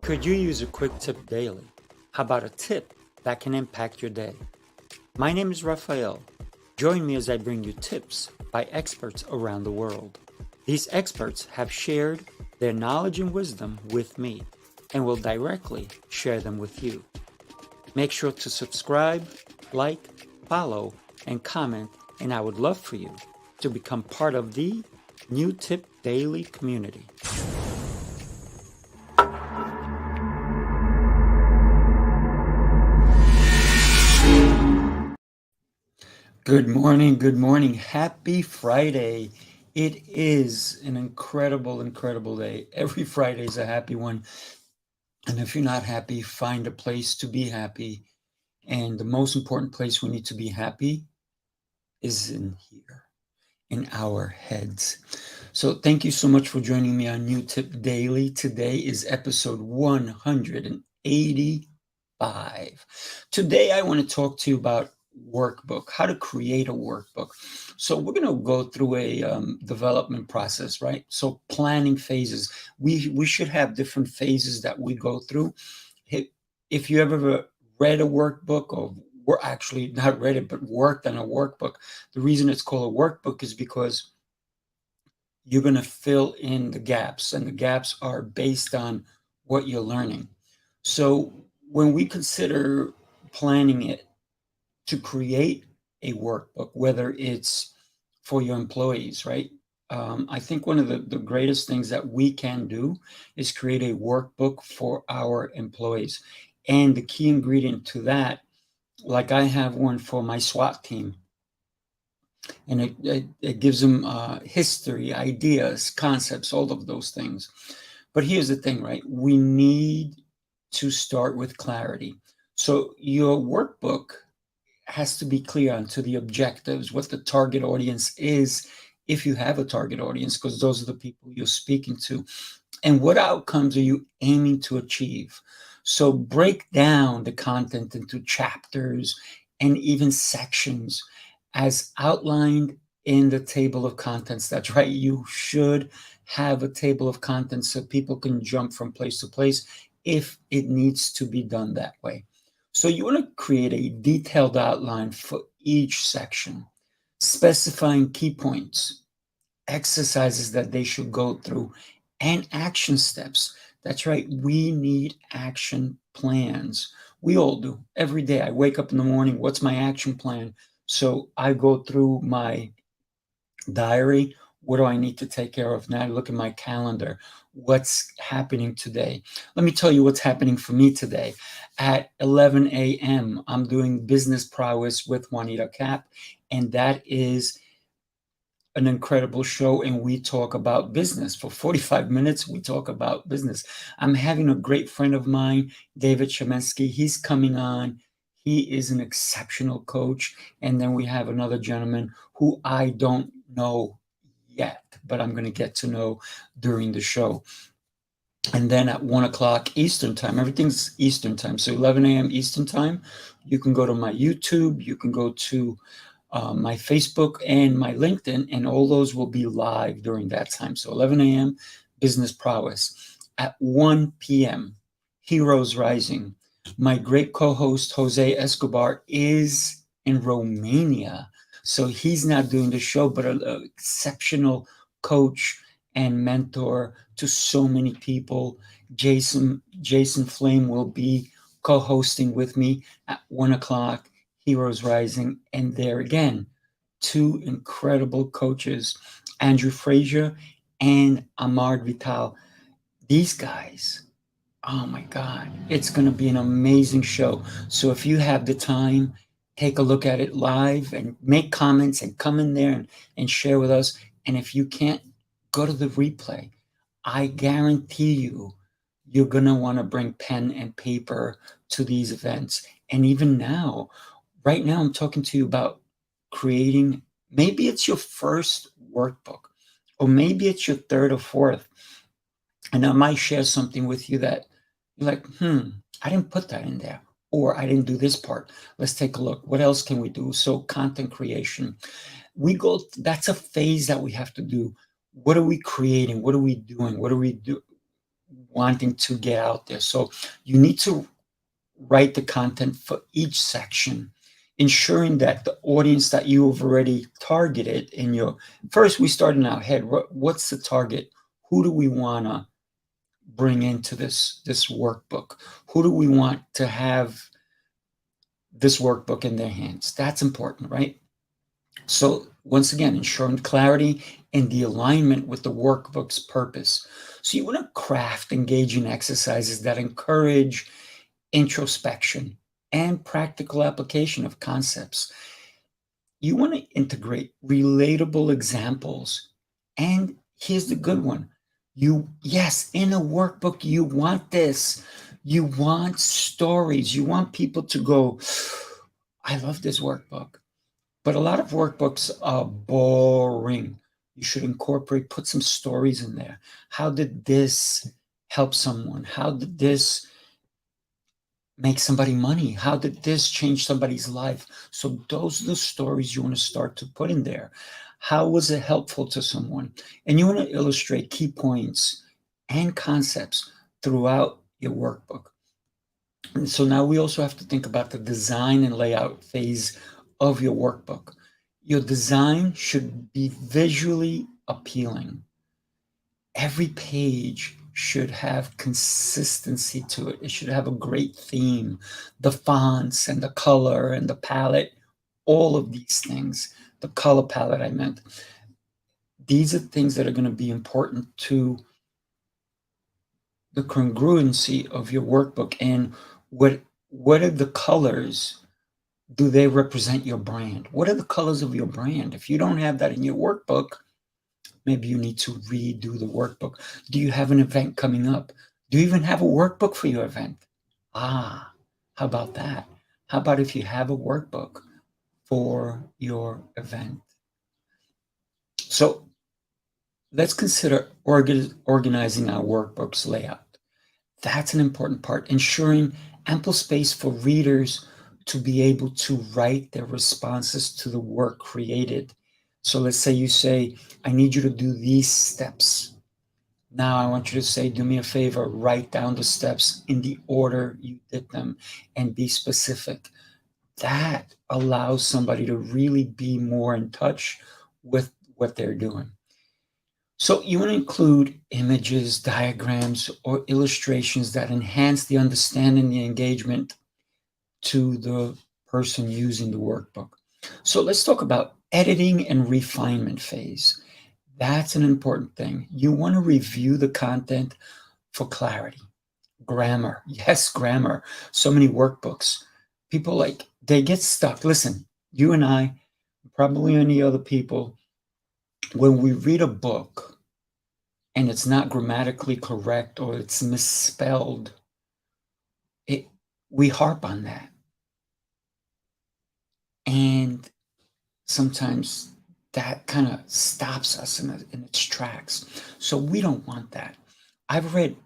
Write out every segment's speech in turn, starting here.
Could you use a quick tip daily? How about a tip that can impact your day? My name is Raphael. Join me as I bring you tips by experts around the world. These experts have shared their knowledge and wisdom with me and will directly share them with you. Make sure to subscribe, like, follow, and comment, and I would love for you to become part of the New Tip Daily community. Good morning, good morning. Happy Friday. It is an incredible day. Every Friday is a happy one. And if you're not happy, find a place to be happy. And the most important place we need to be happy is in here, in our heads. So thank you so much for joining me on New Tip Daily. Today is episode 185. Today I want to talk to you about workbook, how to create a workbook. So we're going to go through a development process, right? So planning phases. We should have different phases that we go through. If you ever read a workbook, or we're actually not read it, but worked on a workbook, the reason it's called a workbook is because you're going to fill in the gaps, and the gaps are based on what you're learning. So when we consider planning it, to create a workbook, whether it's for your employees, right? I think one of the greatest things that we can do is create a workbook for our employees. And the key ingredient to that, like I have one for my SWAT team, and it gives them history, ideas, concepts, all of those things. But here's the thing, right? We need to start with clarity. So your workbook has to be clear onto the objectives, what the target audience is, if you have a target audience, because those are the people you're speaking to, and what outcomes are you aiming to achieve. So break down the content into chapters and even sections as outlined in the table of contents. That's right, you should have a table of contents so people can jump from place to place if it needs to be done that way. So you want to create a detailed outline for each section, specifying key points, exercises that they should go through, and action steps. That's right, we need action plans. We all do. Every day I wake up in the morning, what's my action plan? So I go through my diary. What do I need to take care of? Now I look at my calendar. What's happening today? Let me tell you what's happening for me today. At 11 a.m., I'm doing Business Prowess with Juanita Cap, and that is an incredible show, and we talk about business. For 45 minutes, we talk about business. I'm having a great friend of mine, David Chemensky. He's coming on. He is an exceptional coach. And then we have another gentleman who I don't know yet, but I'm going to get to know during the show. And then at 1 o'clock Eastern time, everything's Eastern time. So 11 a.m. Eastern time, you can go to my YouTube, you can go to my Facebook and my LinkedIn, and all those will be live during that time. So 11 a.m. Business Prowess. At 1 p.m. Heroes Rising. My great co-host Jose Escobar is in Romania, so he's not doing the show, but an exceptional coach and mentor to so many people. Jason Flame will be co-hosting with me at 1 o'clock. Heroes Rising, and there again, two incredible coaches, Andrew Frazier and Ahmad Vital. These guys, oh my God, it's going to be an amazing show. So if you have the time, take a look at it live and make comments and come in there and share with us. And if you can't, go to the replay. I guarantee you, you're going to want to bring pen and paper to these events. And even now, right now, I'm talking to you about creating, maybe it's your first workbook, or maybe it's your third or fourth. And I might share something with you that you're like, I didn't put that in there, or I didn't do this part. Let's take a look. What else can we do? So content creation. That's a phase that we have to do. What are we creating? What are we doing? wanting to get out there. So you need to write the content for each section, ensuring that the audience that you have already targeted in your first, we start in our head. What's the target? Who do we want to bring into this workbook? Who do we want to have this workbook in their hands? That's important, right? So once again, ensuring clarity and the alignment with the workbook's purpose. So you want to craft engaging exercises that encourage introspection and practical application of concepts. You want to integrate relatable examples. And here's the good one. Yes, in a workbook, you want this. You want stories. You want people to go, I love this workbook. But a lot of workbooks are boring. You should incorporate, put some stories in there. How did this help someone? How did this make somebody money? How did this change somebody's life? So those are the stories you want to start to put in there. How was it helpful to someone? And you want to illustrate key points and concepts throughout your workbook. And so now we also have to think about the design and layout phase of your workbook. Your design should be visually appealing. Every page should have consistency to it. It should have a great theme, the fonts and the color and the palette, all of these things, the color palette I meant. These are things that are going to be important to the congruency of your workbook. And what are the colors? Do they represent your brand? What are the colors of your brand? If you don't have that in your workbook, maybe you need to redo the workbook. Do you have an event coming up? Do you even have a workbook for your event? Ah, how about that? How about if you have a workbook for your event? So let's consider organizing our workbook's layout. That's an important part, ensuring ample space for readers to be able to write their responses to the work created. So let's say you say, I need you to do these steps. Now I want you to say, do me a favor, write down the steps in the order you did them and be specific. That allows somebody to really be more in touch with what they're doing. So you want to include images, diagrams, or illustrations that enhance the understanding, the engagement to the person using the workbook. So let's talk about editing and refinement phase. That's an important thing. You want to review the content for clarity. Grammar. Yes, grammar. So many workbooks. People they get stuck. Listen, you and I, probably any other people, when we read a book and it's not grammatically correct or it's misspelled, we harp on that. And sometimes that kind of stops us in its tracks. So we don't want that. I've read,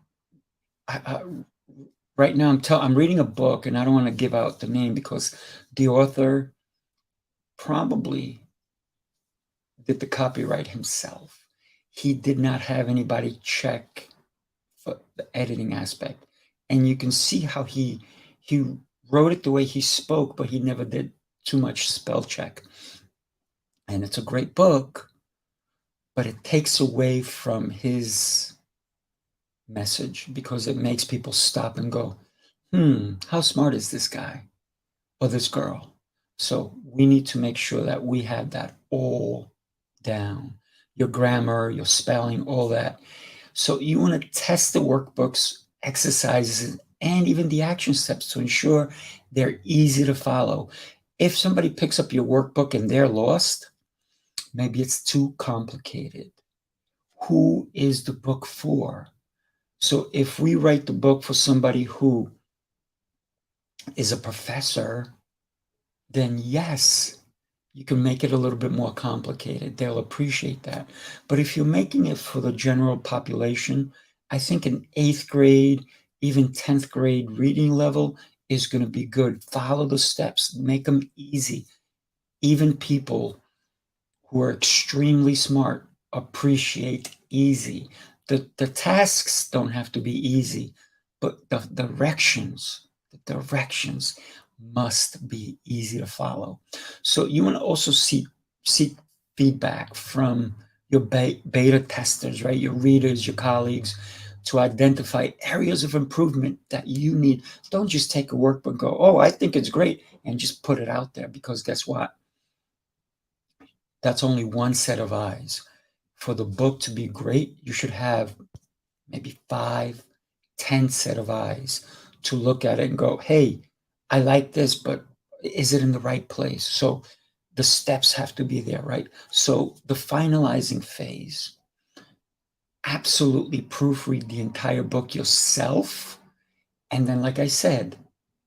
right now I'm reading a book, and I don't want to give out the name because the author probably did the copyright himself. He did not have anybody check for the editing aspect. And you can see how he wrote it the way he spoke, but he never did too much spell check. And it's a great book, but it takes away from his message because it makes people stop and go, how smart is this guy or this girl? So we need to make sure that we have that all down. Your grammar, your spelling, all that. So you want to test the workbooks, exercises, and even the action steps to ensure they're easy to follow. If somebody picks up your workbook and they're lost, maybe it's too complicated. Who is the book for? So if we write the book for somebody who is a professor, then yes, you can make it a little bit more complicated. They'll appreciate that. But if you're making it for the general population, I think an 8th grade, even 10th grade reading level is going to be good. Follow the steps, make them easy. Even people who are extremely smart appreciate easy. the tasks don't have to be easy, but the directions must be easy to follow. So you want to also seek feedback from your beta testers, right? Your readers, your colleagues, to identify areas of improvement that you need. Don't just take a workbook and go, oh, I think it's great, and just put it out there, because guess what? That's only one set of eyes. For the book to be great, you should have maybe 5, 10 set of eyes to look at it and go, hey, I like this, but is it in the right place? So the steps have to be there, right? So the finalizing phase, absolutely proofread the entire book yourself. And then, like I said,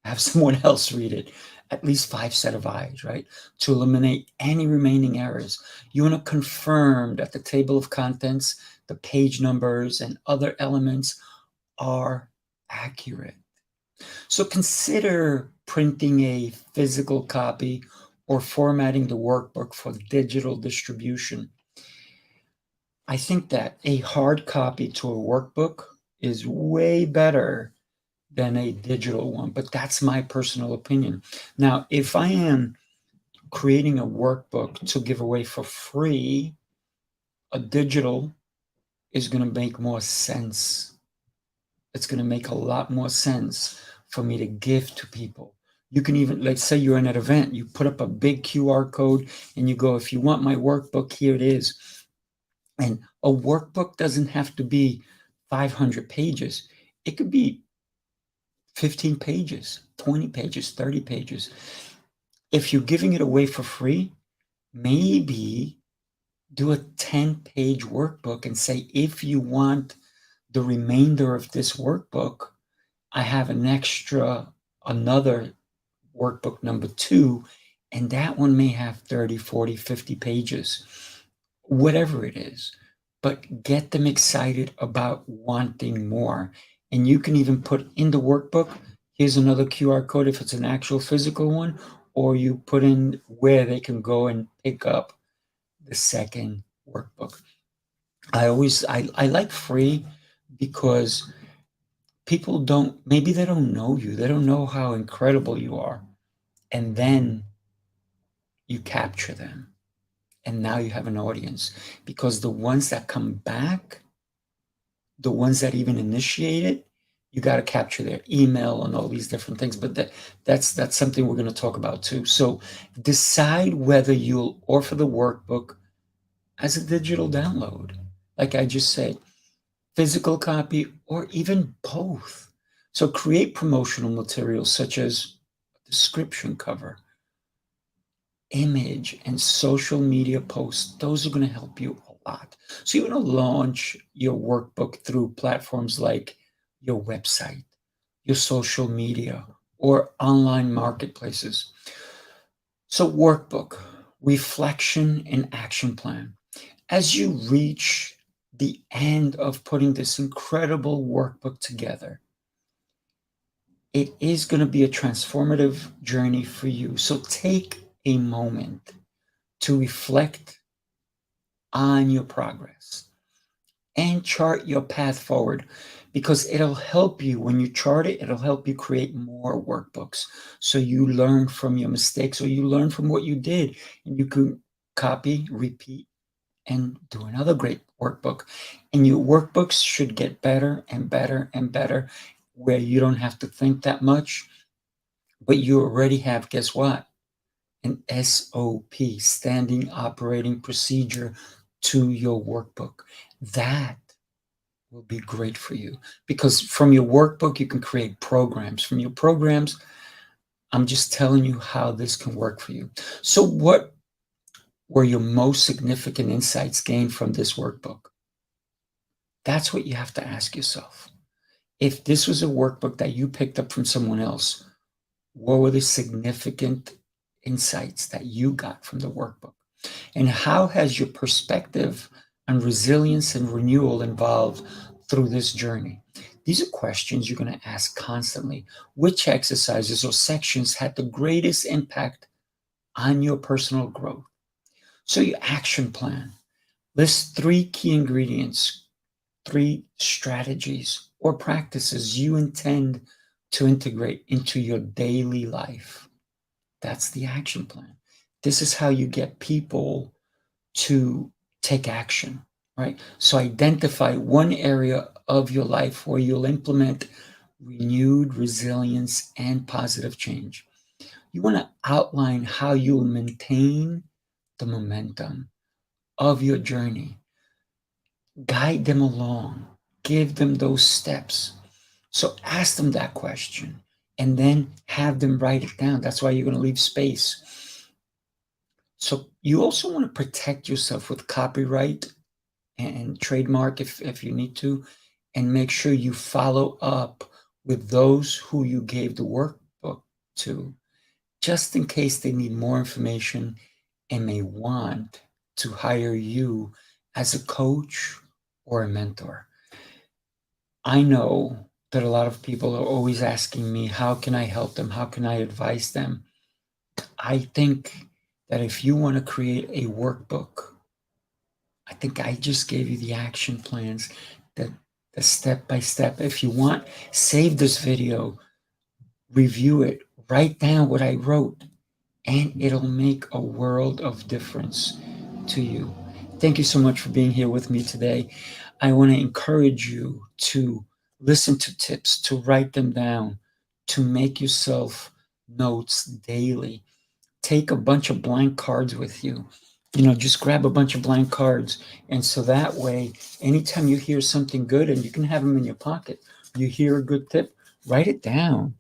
have someone else read it, at least 5 set of eyes, right? To eliminate any remaining errors. You want to confirm that the table of contents, the page numbers, and other elements are accurate. So consider printing a physical copy or formatting the workbook for digital distribution. I think that a hard copy to a workbook is way better than a digital one, but that's my personal opinion. Now, if I am creating a workbook to give away for free, a digital is going to make more sense. It's going to make a lot more sense for me to give to people. You can even, let's say you're in an event, you put up a big QR code and you go, if you want my workbook, here it is. And a workbook doesn't have to be 500 pages. It could be 15 pages, 20 pages, 30 pages. If you're giving it away for free, maybe do a 10-page workbook and say, if you want the remainder of this workbook, I have another workbook number 2, and that one may have 30, 40, 50 pages, whatever it is. But get them excited about wanting more. And you can even put in the workbook, here's another QR code if it's an actual physical one, or you put in where they can go and pick up the second workbook. I like free because people maybe they don't know you. They don't know how incredible you are. And then you capture them. And now you have an audience, because the ones that come back, the ones that even initiate it, you got to capture their email and all these different things. But that's something we're going to talk about too. So decide whether you'll offer the workbook as a digital download, like I just said, physical copy, or even both. So create promotional materials such as a description cover, image, and social media posts. Those are going to help you a lot. So you want to launch your workbook through platforms like your website, your social media, or online marketplaces. So workbook, reflection, and action plan. As you reach the end of putting this incredible workbook together, it is going to be a transformative journey for you. So take a moment to reflect on your progress and chart your path forward, because it'll help you when you chart it. It'll help you create more workbooks, so you learn from your mistakes, or you learn from what you did, and you can copy, repeat, and do another great workbook. And your workbooks should get better and better and better, where you don't have to think that much, but you already have, guess what? An SOP, standing operating procedure, to your workbook. That will be great for you, because from your workbook, you can create programs. From your programs, I'm just telling you how this can work for you. So, what were your most significant insights gained from this workbook? That's what you have to ask yourself. If this was a workbook that you picked up from someone else, what were the significant insights that you got from the workbook? And how has your perspective on resilience and renewal evolved through this journey? These are questions you're going to ask constantly. Which exercises or sections had the greatest impact on your personal growth? So, your action plan. List 3 key ingredients. 3 strategies or practices you intend to integrate into your daily life. That's the action plan. This is how you get people to take action, right? So identify one area of your life where you'll implement renewed resilience and positive change. You want to outline how you'll maintain the momentum of your journey. Guide them along, give them those steps. So ask them that question and then have them write it down. That's why you're going to leave space. So you also want to protect yourself with copyright and trademark if you need to, and make sure you follow up with those who you gave the workbook to, just in case they need more information and may want to hire you as a coach or a mentor. I know that a lot of people are always asking me, how can I help them? How can I advise them? I think that if you want to create a workbook, I think I just gave you the action plans, the step by step. If you want, save this video, review it, write down what I wrote, and it'll make a world of difference to you. Thank you so much for being here with me today. I want to encourage you to listen to tips, to write them down, to make yourself notes daily. Take a bunch of blank cards with you. Just grab a bunch of blank cards. And so that way, anytime you hear something good, and you can have them in your pocket, you hear a good tip, write it down.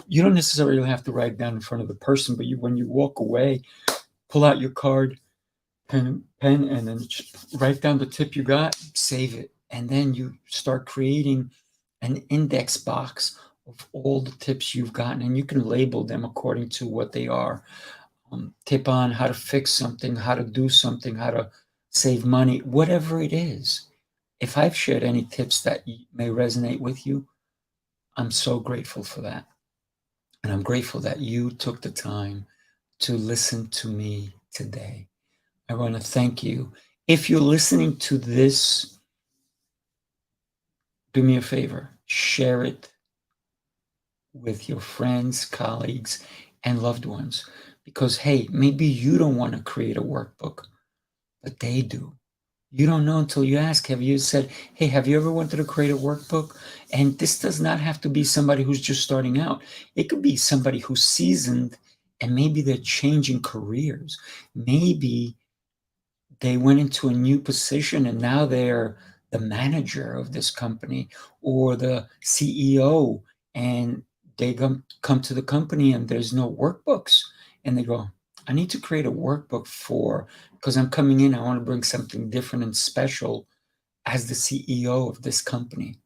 You don't necessarily have to write it down in front of the person, but when you walk away, pull out your card, pen, and then write down the tip you got, save it. And then you start creating an index box of all the tips you've gotten, and you can label them according to what they are. Tip on how to fix something, how to do something, how to save money, whatever it is. If I've shared any tips that may resonate with you, I'm so grateful for that. And I'm grateful that you took the time to listen to me today. I want to thank you. If you're listening to this, do me a favor, share it with your friends, colleagues, and loved ones. Because, hey, maybe you don't want to create a workbook, but they do. You don't know until you ask. Have you said, hey, have you ever wanted to create a workbook? And this does not have to be somebody who's just starting out. It could be somebody who's seasoned, and maybe they're changing careers. Maybe they went into a new position and now they're the manager of this company or the CEO, and they come to the company and there's no workbooks, and they go, I need to create a workbook because I'm coming in, I want to bring something different and special as the CEO of this company,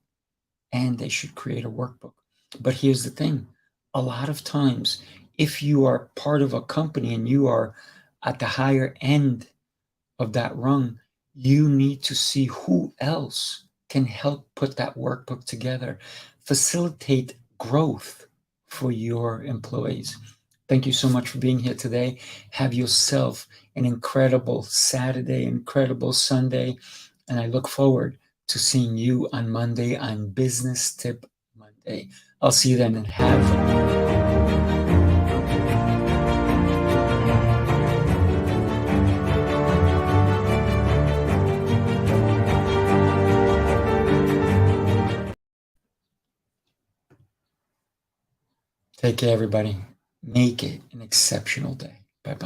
and they should create a workbook. But here's the thing, a lot of times, if you are part of a company and you are at the higher end of that rung, you need to see who else can help put that workbook together, facilitate growth for your employees. Thank you so much for being here today. Have yourself an incredible Saturday, incredible Sunday, and I look forward to seeing you on Monday on Business Tip Monday. I'll see you then, and take care, everybody. Make it an exceptional day. Bye-bye.